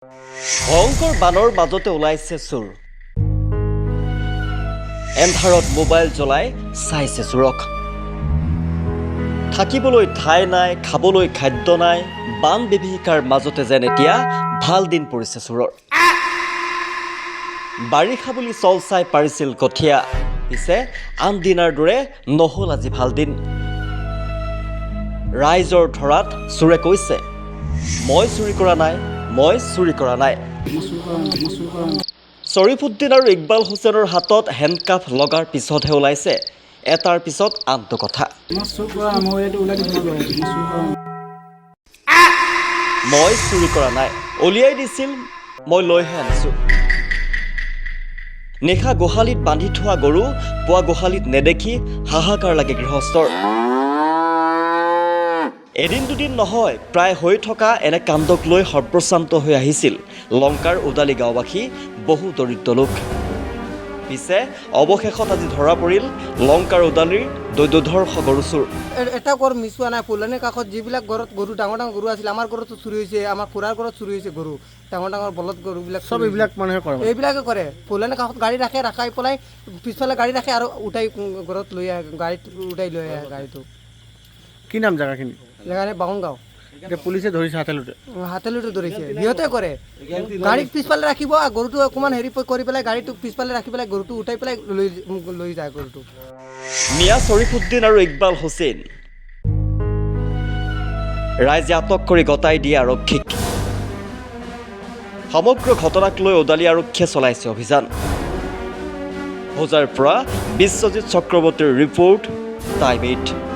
ভয়ংকৰ বানৰ মাজতে ওলাইছে চোৰ এন্ধাৰত মোবাইল জ্বলাই চাইছে চোৰক থাকিবলৈ ঠাই নাই খাবলৈ খাদ্য নাই বান বিভীষিকাৰ মাজতে যেন এতিয়া ভাল দিন পৰিছে চোৰৰ বাৰিষা বুলি চল চাই পাৰিছিল কঠীয়া পিছে আন দিনাৰ দৰে নহল আজি ভাল দিন ৰাইজৰ ধৰাত চোৰে কৈছে মই চুৰি কৰা নাই শ্বৰীফুদ্দিন আৰু ইকবাল হুছেইনৰ হাতত হেণ্ডকাফ লগাৰ পিছতহে ওলাইছে এটাৰ পিছত আনটো কথা মই চুৰি কৰা নাই উলিয়াই দিছিল মই লৈহে আনিছোঁ নিশা গোহালিত বান্ধি থোৱা গৰু পুৱা গোহালিত নেদেখি হাহাকাৰ লাগে গৃহস্থৰ এদিন দুদিন নহয় প্ৰায় হৈ থকা এনে কাণ্ডক লৈ সৰ্বশ্ৰান্ত হৈ আহিছিল লংকাৰ উদালি গাঁওবাসী বহু দৰিদ্ৰ লোক পিছে অৱশেষত আজি ধৰা পৰিল লংকাৰ উদালিৰ দুৰ্ধৰ্ষ গৰু চোৰ এটা ঘৰ মিছোৱা নাই ফুলনি কাষত যিবিলাক ঘৰত গৰু ডাঙৰ ডাঙৰ গৰু আছিল আমাৰ ঘৰতো চুৰি হৈছে আমাৰ খুৰাৰ ঘৰত চুৰি হৈছে গৰু ডাঙৰ ডাঙৰ বলদ গৰুবিলাক সব এইবিলাক মানুহে কৰে এইবিলাকে কৰে ফুলনি কাষত গাড়ী ৰাখাই পেলাই পিছফালে গাড়ী ৰাখে আৰু উঠাই ঘৰত লৈ আহে গাড়ীত উঠাই লৈ আহে গাড়ীটো কি নাম জেগাখিনি জেগানে বাহনগাঁও এতিয়া পুলিচে ধৰিছে হাতেলোতে ধৰিছে সিহঁতে কৰে গাড়ীত পিছফালে ৰাখিব আৰু গৰুটো অকণমান হেৰি কৰি পেলাই গাড়ীটো পিছফালে ৰাখি পেলাই গৰুটো উঠাই পেলাই লৈ যায় গৰুটো মিয়া শ্বৰীফুদ্দিন আৰু ইকবাল হুছেইন ৰাইজে আটক কৰি গতাই দিয়ে আৰক্ষীক সমগ্ৰ ঘটনাক লৈ ওদালি আৰক্ষীয়ে চলাইছে অভিযান হোজাৰ পৰা বিশ্বজিৎ চক্ৰৱৰ্তীৰ ৰিপৰ্ট টাইম 8